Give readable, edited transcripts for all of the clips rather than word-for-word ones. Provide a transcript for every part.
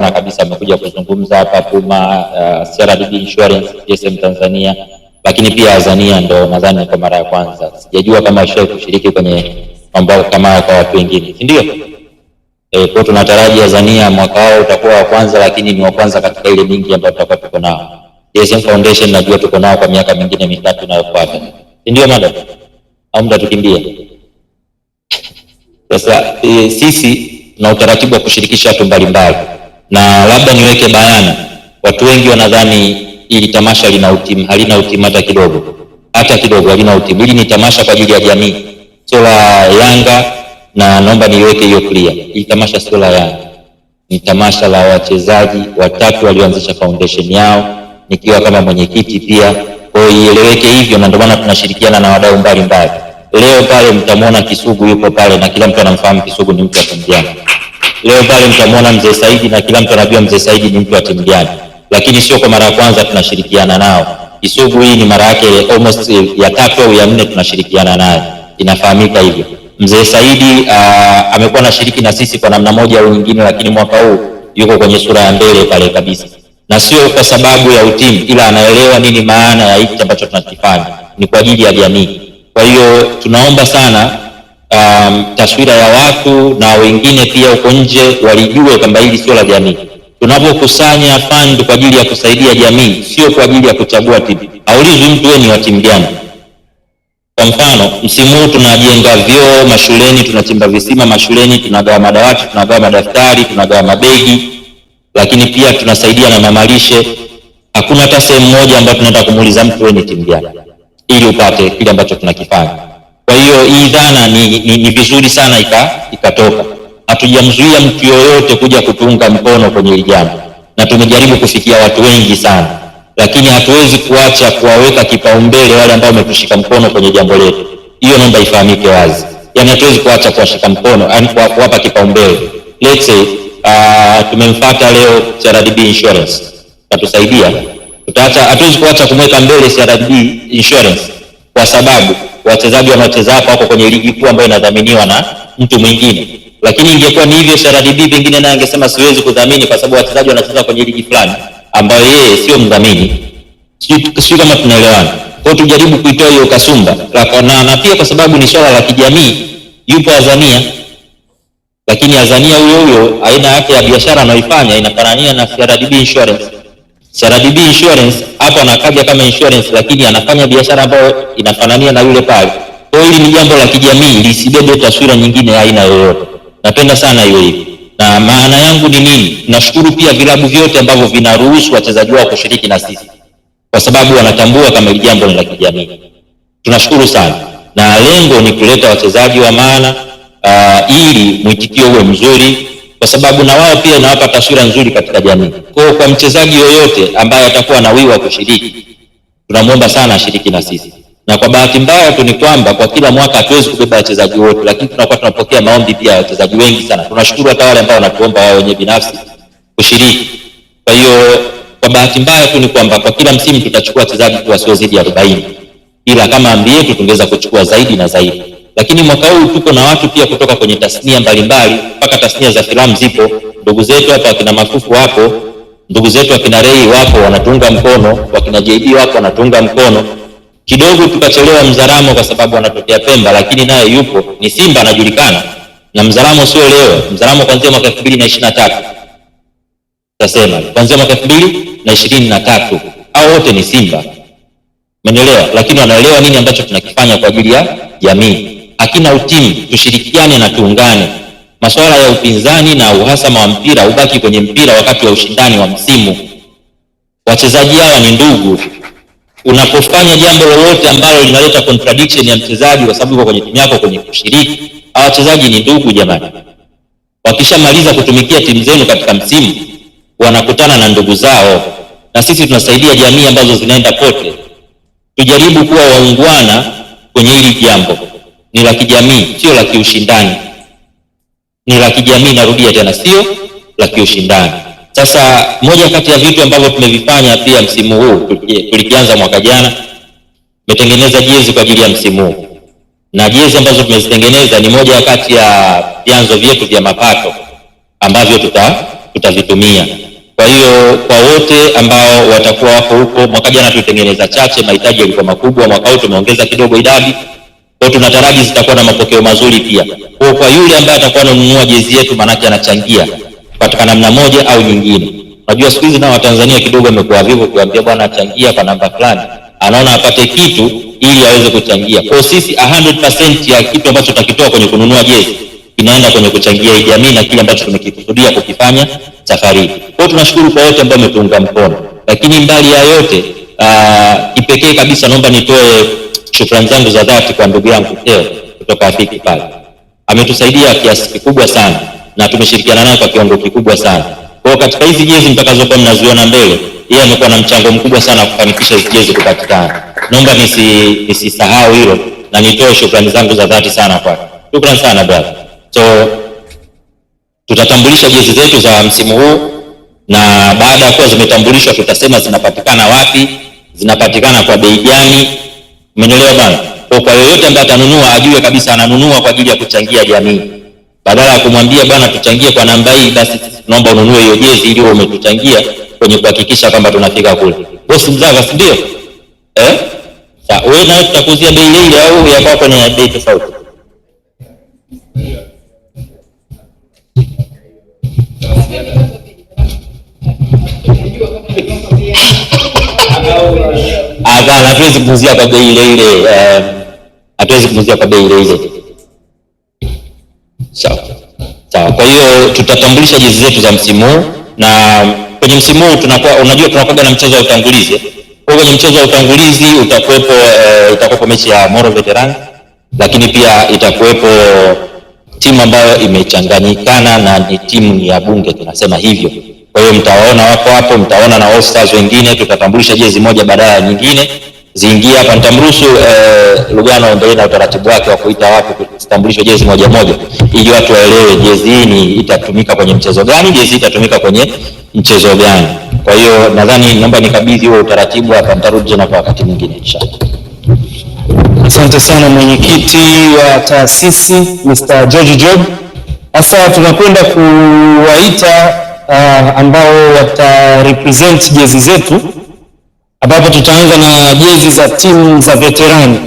nimewaona kabisa wamekuja kuzungumza hapa, Puma, CRDB Insurance, GSM Tanzania, lakini pia Azania ndo nadhani kwa mara ya kwanza. Sijajua kama washawahi kushiriki kwenye mambo kama kwa watu wengine, si ndio? Kwa tunatarajia Azania mwaka wao utakuwa wa kwanza, lakini ni wa kwanza katika ile mingi ambayo tutakuwa tuko nao. GSM Foundation najua tuko nao kwa miaka mingine mitatu inayofuata, si ndio madam? Au mtatukimbia? Sasa sisi tuna utaratibu wa kushirikisha watu mbalimbali, na labda niweke bayana, watu wengi wanadhani ili tamasha lina utimu. Halina utimu hata kidogo, halina utimu. Hili ni tamasha kwa ajili ya jamii, sio la Yanga, na naomba niweke hiyo clear. Hili tamasha sio la Yanga, ni tamasha la wachezaji watatu walioanzisha foundation yao, nikiwa kama mwenyekiti pia. Kwa hiyo ieleweke hivyo, na ndio maana tunashirikiana na wadau mbalimbali. Leo pale mtamwona Kisugu yuko pale, na kila mtu anamfahamu Kisugu ni mtu wa timu gani. Leo pale mtamwona Mzee Saidi, na kila mtu anajua Mzee Saidi ni mtu wa timu gani. Lakini sio kwa mara ya kwanza tunashirikiana nao. Kisugu hii ni mara yake almost ya 3 au ya 4 tunashirikiana naye, inafahamika hivyo. Mzee Saidi amekuwa anashiriki na sisi kwa namna moja au nyingine, lakini mwaka huu yuko kwenye sura ya mbele pale kabisa, na sio kwa sababu ya utimu, ila anaelewa nini maana ya hiki ambacho tunakifanya, ni kwa ajili ya jamii. Kwa hiyo tunaomba sana taswira ya watu na wengine pia uko nje walijue kwamba hili sio la jamii. Tunapokusanya fund kwa ajili ya kusaidia jamii, sio kwa ajili ya kuchagua timu. Haulizwi mtu wewe ni wa timu gani. Kwa mfano, msimu huu tunajenga vyoo mashuleni, tunachimba visima mashuleni, tunagawa madawati, tunagawa madaftari, tunagawa mabegi, lakini pia tunasaidia na mamalishe. Hakuna hata sehemu moja ambayo tunaenda kumuuliza mtu wewe ni timu gani ili upate kile ambacho tunakifanya. Kwa hiyo hii dhana ni vizuri sana ikatoka. Hatujamzuia mtu yoyote kuja kutunga mkono kwenye hili jambo, na tumejaribu kufikia watu wengi sana, lakini hatuwezi kuacha kuwaweka kipaumbele wale ambao wametushika mkono kwenye jambo letu. Hiyo naomba ifahamike wazi. Yaani hatuwezi kuacha kuwashika mkono, yani kuwapa kipaumbele. Let's say tumemfuata leo CRDB Insurance, tatusaidia. Hatuwezi kuacha kumweka mbele CRDB Insurance kwa sababu wachezaji wanaocheza hapa wako kwenye ligi kuu ambayo inadhaminiwa na mtu mwingine. Lakini ingekuwa ni hivyo, CRDB pengine naye angesema siwezi kudhamini kwa sababu wachezaji wanacheza kwenye ligi fulani ambayo yeye sio mdhamini. Sio kama tunaelewana. Kwa hiyo tujaribu kuitoa hiyo kasumba. Na pia kwa sababu ni swala la kijamii, yupo Azania. Lakini Azania huyo aina yake ya biashara anayoifanya inafanania na CRDB Insurance. CRDB Insurance hapa anakaja kama insurance, lakini anafanya biashara ambayo inafanania na yule pale. Kwa hiyo hili ni jambo la kijamii, lisibebe taswira nyingine ya aina yoyote. Napenda sana hiyo hivi. Na maana yangu ni nini? Nashukuru pia vilabu vyote ambavyo vinaruhusu wachezaji wao kushiriki na sisi, kwa sababu wanatambua kama hili jambo ni la kijamii. Tunashukuru sana. Na lengo ni kuleta wachezaji wa maana ili mwitikio uwe mzuri, kwa sababu na wao pia inawapa taswira nzuri katika jamii. Kwa mchezaji yoyote ambaye atakuwa na wiwa kushiriki, tunamwomba sana ashiriki na sisi. Na kwa bahati mbaya tu ni kwamba kwa kila mwaka hatuwezi kubeba wachezaji wote, lakini tunakuwa tunapokea maombi pia ya wachezaji wengi sana. Tunashukuru hata wale ambao wanatuomba wao wenyewe binafsi kushiriki. Kwa hiyo kwa bahati mbaya tu ni kwamba kwa kila msimu tutachukua wachezaji tu wasiozidi 40. Ila kama ambi yetu tungeweza kuchukua zaidi na zaidi. Lakini mwaka huu tuko na watu pia kutoka kwenye tasnia mbalimbali, mpaka tasnia za filamu zipo. Ndugu zetu hapa wakina Mafufu wapo, ndugu zetu wakina Rei wapo wanatunga mkono, wakina JB wapo wanatunga mkono. Kidogo tukachelewa Mzaramo kwa sababu anatokea Pemba, lakini naye yupo, ni Simba anajulikana. Na Mzaramo sio leo, Mzaramo kuanzia mwaka 2023. Tutasema kuanzia mwaka 2023 hao wote ni Simba. Umeelewa? Lakini wanaelewa nini ambacho tunakifanya kwa ajili ya jamii. Hakina utimu, tushirikiane na tuungane. Masuala ya upinzani na uhasama wa mpira ubaki kwenye mpira wakati wa ushindani wa msimu. Wachezaji hawa ni ndugu. Unapofanya jambo lolote ambalo linaleta contradiction ya mchezaji kwa sababu yuko kwenye timu yako kwenye kushiriki, hawa wachezaji ni ndugu jamani. Wakishamaliza kutumikia timu zenu katika msimu, wanakutana na ndugu zao. Na sisi tunasaidia jamii ambazo zinaenda kote. Tujaribu kuwa waungwana kwenye hili jambo. Ni la kijamii, sio la kiushindani. Ni la kijamii, narudia tena, sio la kiushindani. Sasa moja kati ya vitu ambavyo tumevifanya pia msimu huu, tulikianza mwaka jana, tumetengeneza jezi kwa ajili ya msimu huu. Na jezi ambazo tumezitengeneza ni moja kati ya vyanzo vyetu vya mapato ambavyo tutavitumia. Kwa hiyo kwa wote ambao watakuwa wako huko, mwaka jana tulitengeneza chache, mahitaji yalikuwa makubwa, mwaka huu tumeongeza kidogo idadi. Kwa tunataraji zitakuwa na mapokeo mazuri pia. Kwa yule ambaye atakuwa ananunua jezi yetu, manake anachangia katika namna moja au nyingine. Unajua siku hizi na Watanzania kidogo wamekuwa vivu kuambia bwana achangia kwa namba fulani, anaona apate kitu ili aweze kuchangia. Kwa sisi 100% ya kitu ambacho tutakitoa kwenye kununua jezi inaenda kwenye kuchangia hii jamii na kile ambacho tumekikusudia kukifanya safari. Kwa tunashukuru kwa wote ambao wametuunga mkono. Lakini mbali ya yote, kipekee kabisa naomba nitoe shukrani zangu za dhati kwa ndugu yangu Theo kutoka Afiki pale. Ametusaidia kiasi kikubwa sana na tumeshirikiana naye kwa kiwango kikubwa sana. Kwa katika hizi jezi mtakazokuwa mnaziona mbele, yeye amekuwa na mchango mkubwa sana kufanikisha hizi jezi kupatikana. Naomba nisisahau hilo na nitoe shukrani zangu za dhati sana kwake. Shukrani sana brother. So tutatambulisha jezi zetu za msimu huu, na baada ya kuwa zimetambulishwa tutasema zinapatikana wapi, zinapatikana kwa bei gani. Umeelewa bwana? Kwa yoyote ambaye atanunua ajue kabisa ananunua kwa ajili ya kuchangia jamii. Badala ya kumwambia bwana tuchangie kwa namba hii, basi tunaomba ununue hiyo jezi ili umetuchangia kwenye kuhakikisha kwamba tunafika kule. Boss mzava, si ndio? Sasa wewe na tutakuzia bei ile au ya kwako ni bei tofauti? Hatuwezi kuuzia kwa bei ile ile, hatuwezi kuuzia kwa bei ile ile. Sawa. Sawa. Kwa hiyo tutatambulisha jezi zetu za msimu huu, na kwenye msimu huu unajua tunakuwa na mchezo wa utangulizi. Kwa kwenye mchezo wa utangulizi itakuwepo mechi ya Moro Veteran, lakini pia itakuwepo timu ambayo imechanganyikana na ni timu ya Bunge, tunasema hivyo. Kwa hiyo mtawaona wako hapo, mtaona na All Stars wengine. Tutatambulisha jezi moja baada ya nyingine ziingie hapa. Nitamruhusu Lugano aendelee na utaratibu wake wa kuita watu kutambulishwa jezi moja moja, ili watu waelewe jezi hii itatumika kwenye mchezo gani, jezi itatumika kwenye mchezo gani. Kwa hiyo nadhani naomba nikabidhi huo utaratibu hapa, nitarudi tena kwa wakati mwingine inshallah. Asante sana mwenyekiti wa taasisi Mr. George Job. Sasa tunakwenda kuwaita ambao wata represent jezi zetu, ambapo tutaanza na jezi za timu za veterani.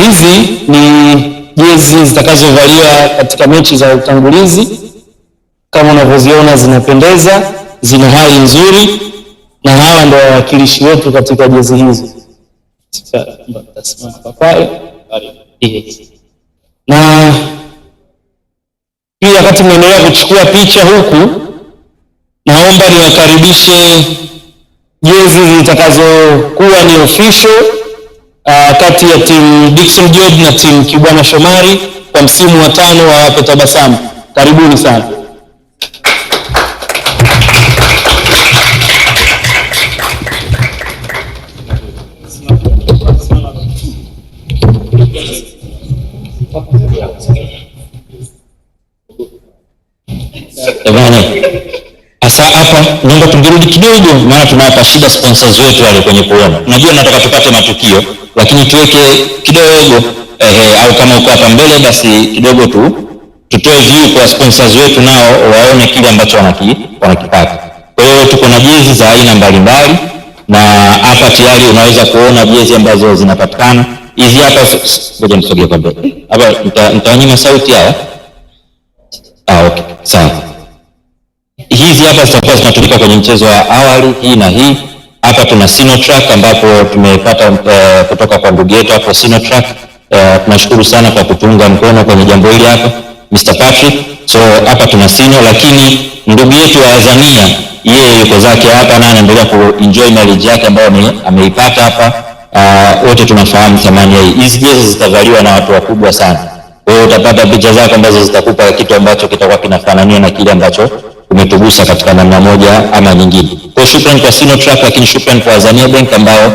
Hizi ni jezi zitakazovaliwa katika mechi za utangulizi. Kama unavyoziona zinapendeza, zina hali nzuri, na hawa ndio wawakilishi wetu katika jezi hizi. Na pia wakati mnaendelea kuchukua picha huku, naomba niwakaribishe jezi zitakazokuwa ni official kati ya timu Dickson Job na timu Kibwana Shomari kwa msimu wa 5 wa Wape Tabasamu. Karibuni sana. Sasa hapa naomba tungerudi kidogo, maana tunawapa shida sponsors wetu wale kwenye kuona. Unajua nataka tupate matukio, lakini tuweke kidogo au kama uko hapa mbele basi kidogo tutoe view kwa sponsors wetu, nao waone kile ambacho wanakipata. Kwa hiyo tuko na jezi za aina mbalimbali, na hapa tayari unaweza kuona jezi ambazo zinapatikana. Hizi hapa, ngoja nisogee kwa mbele. Hapa nitawanyima sauti haya. Okay, sawa. Hizi hapa zitakuwa zinatumika kwenye mchezo wa awali, hii na hii. Hapa tuna Sinotrack ambapo tumepata kutoka kwa ndugu yetu hapo Sinotrack. Tunashukuru sana kwa kutunga mkono kwenye jambo hili hapa Mr. Patrick. So hapa tuna Sino, lakini ndugu yetu wa Azania yeye yuko zake hapa na anaendelea kuenjoy mileage yake ambayo ameipata hapa. Wote tunafahamu thamani ya hizi jezi, zitavaliwa na watu wakubwa sana. Kwa hiyo utapata picha zako ambazo zitakupa kitu ambacho kitakuwa kinafanania na kile ambacho umetugusa katika namna moja ama nyingine. Kwa shukrani kwa Sinotrack, lakini shukrani kwa Azania Bank ambao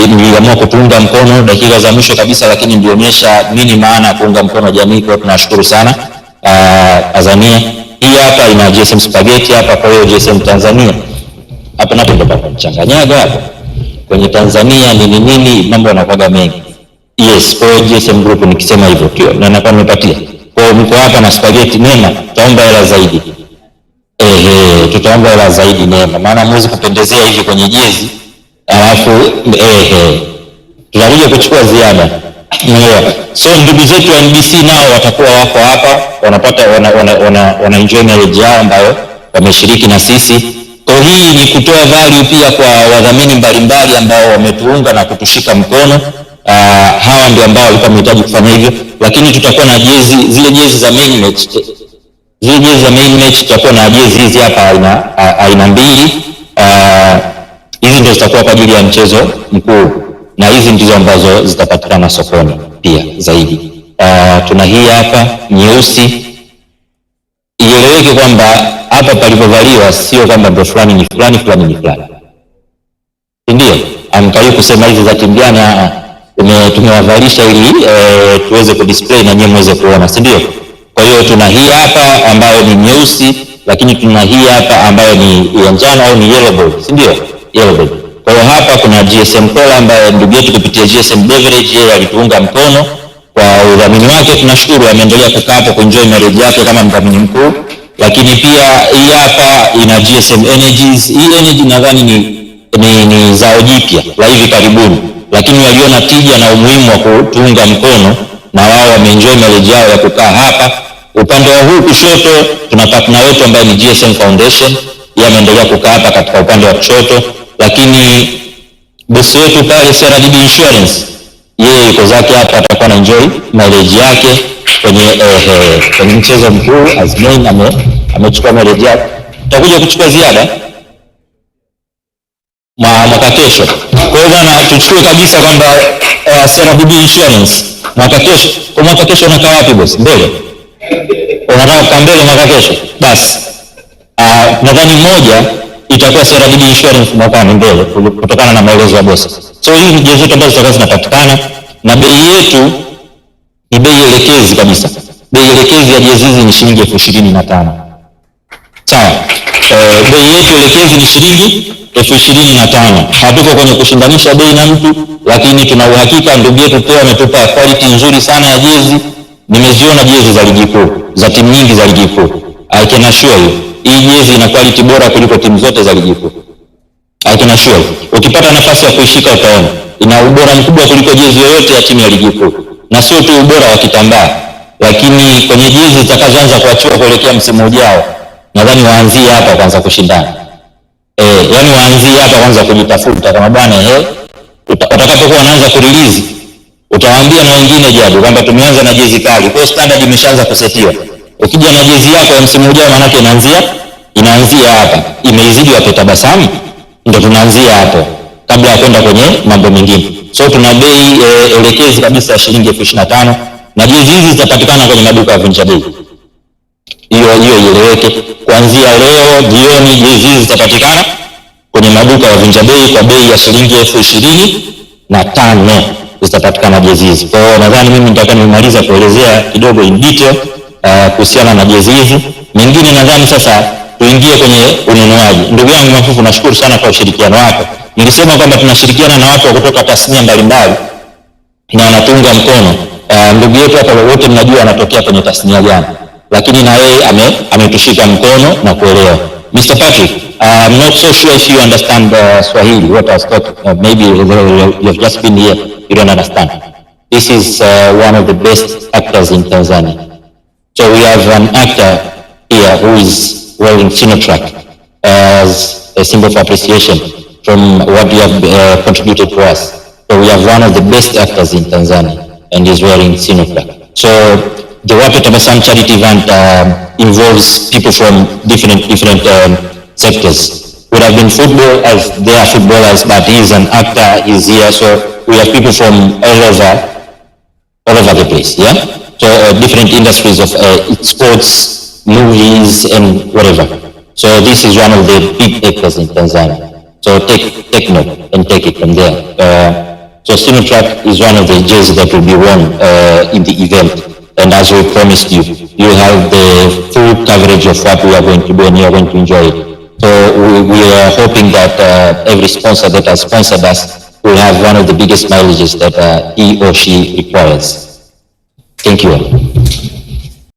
mliamua kutunga mkono dakika za mwisho kabisa, lakini mlionyesha nini maana ya kuunga mkono jamii. Kwa tunashukuru sana Azania. Hii hapa ina GSM Spaghetti hapa, kwa hiyo GSM Tanzania hapa napo ndo papa mchanganyaga hapa. kwenye Tanzania nini mambo yanakuwa mengi. Yes, kwa GSM Group nikisema hivyo tu na nakuwa nimepatia. Kwa mko hapa na spaghetti Neema, tutaomba hela zaidi. Tutaomba hela zaidi Neema, maana mwezi kupendezea hivi kwenye jezi. Alafu tutakuja kuchukua ziada. So ndugu zetu wa NBC nao watakuwa wako hapa, wanapata wana enjoy marriage yao ambayo wameshiriki na sisi. Kwa hii ni kutoa value pia kwa wadhamini mbalimbali ambao wametuunga na kutushika mkono. Hawa ndio ambao walikuwa wamehitaji kufanya hivyo, lakini tutakuwa na zile jezi za main match. Zile jezi za main match tutakuwa na jezi hizi hapa aina mbili. Hizi ndio zitakuwa kwa ajili ya mchezo mkuu, na hizi ndizo ambazo zitapatikana sokoni pia zaidi. Tuna hii hapa nyeusi. Ieleweke kwamba hapa palipovaliwa sio kwamba ndio fulani ni fulani, fulani ni fulani, ndio amkai kusema hizi za Timbiana tumewavalisha ili tuweze kudisplay na nyinyi muweze kuona, si ndio? Kwa hiyo tuna hii hapa ambayo ni nyeusi, lakini tuna hii hapa ambayo ni ya njano au ni yellow board, si ndio? Yellow board. Kwa hiyo hapa kuna GSM Cola ambaye ndugu yetu kupitia GSM Beverage yeye alituunga mkono kwa udhamini wake. Tunashukuru, ameendelea kukaa hapo kuenjoy marriage yake kama mdhamini mkuu. Lakini pia hii hapa ina GSM Energies. Hii energy nadhani ni zao jipya la hivi karibuni, lakini waliona tija na umuhimu wa kutuunga mkono na wao wameenjoy marriage yao ya kukaa hapa. Upande wa huu kushoto tuna partner wetu ambaye ni GSM Foundation, yeye ameendelea kukaa hapa katika upande wa kushoto. Lakini bosi wetu pale CRDB Insurance, yeye yuko zake hapa, atakuwa na enjoy marriage yake kwenye mchezo mkuu. Azmain amechukua marriage yake, tutakuja kuchukua ziada mwaka kesho. Kwa hiyo bwana, tuchukue kabisa kwamba CRDB Insurance mwaka kesho. Kwa mwaka kesho unakaa wapi boss? Mbele? Unataka kukaa mbele mwaka kesho? Basi nadhani moja itakuwa CRDB Insurance mwaka mbele kutokana na maelezo ya boss. So hii ni jezi zetu ambazo zitakuwa zinapatikana na bei yetu ni bei elekezi kabisa. Bei elekezi ya jezi hizi ni shilingi 25,000. Sawa. Bei yetu elekezi ni shilingi 25,000. Hatuko kwenye kushindanisha bei na mtu, lakini tuna uhakika ndugu yetu pia ametupa quality nzuri sana ya jezi. Nimeziona jezi za ligi kuu, za timu nyingi za ligi kuu. I can assure you, hii jezi ina quality bora kuliko timu zote za ligi kuu. I can assure you. Ukipata nafasi ya kuishika utaona. Ina ubora mkubwa kuliko jezi yoyote ya timu ya ligi kuu. Na sio tu ubora wa kitambaa, lakini kwenye jezi zitakazoanza kuachiwa kuelekea msimu ujao, nadhani waanzie hapa kwanza kushindana. Yani waanzie hapa kwanza kujitafuta kama bwana utakapokuwa wanaanza kurelease, utawaambia na wengine jadi kwamba tumeanza na jezi kali. Kwa standard imeshaanza kusetiwa. Ukija na jezi yako ya msimu ujao, maana yake inaanzia hapa. Imeizidi wape tabasamu, ndio tunaanzia hapo kabla ya kwenda kwenye mambo mengine. So tuna bei elekezi kabisa ya shilingi 25,000 na jezi hizi zitapatikana kwenye maduka ya Vunja Bei. Hiyo ieleweke. Kuanzia leo jioni jezi hizi zitapatikana kwenye maduka ya Vunja Bei kwa bei ya shilingi 25,000 zitapatikana jezi hizi. Kwa hiyo nadhani mimi nitakuwa nimemaliza kuelezea kidogo in detail kuhusiana na jezi hizi. Mengine nadhani sasa tuingie kwenye ununuaji. Ndugu yangu Mafufu, nashukuru sana kwa ushirikiano wako. Nilisema kwamba tunashirikiana na watu kutoka tasnia mbalimbali na wanatuunga mkono. Ndugu yetu hapa wote mnajua anatokea kwenye tasnia gani, lakini na yeye ametushika mkono na kuelewa. Mr. Patrick, I'm not so sure if you understand Swahili, what I was talking. Maybe you have just been here, you don't understand. This is one of the best actors in Tanzania. So we have an actor here who is wearing Sinotrack as a symbol of appreciation from what you have contributed to us. So we have one of the best actors in Tanzania and is wearing Sinotrack. So the Wape Tabasamu charity event involves people from different sectors. Would have been football, as they are footballers, but he is an actor, he's here. So we have people from all over the place, yeah? So different industries of sports, movies, and whatever. So this is one of the big actors in Tanzania. So take note and take it from there. So Sinotrack is one of the jerseys that will be worn in the event. And as we promised you, you have the full coverage of what we are going to do and you are going to enjoy it. So we are hoping that every sponsor that has sponsored us will have one of the biggest mileages that he or she requires. Thank you.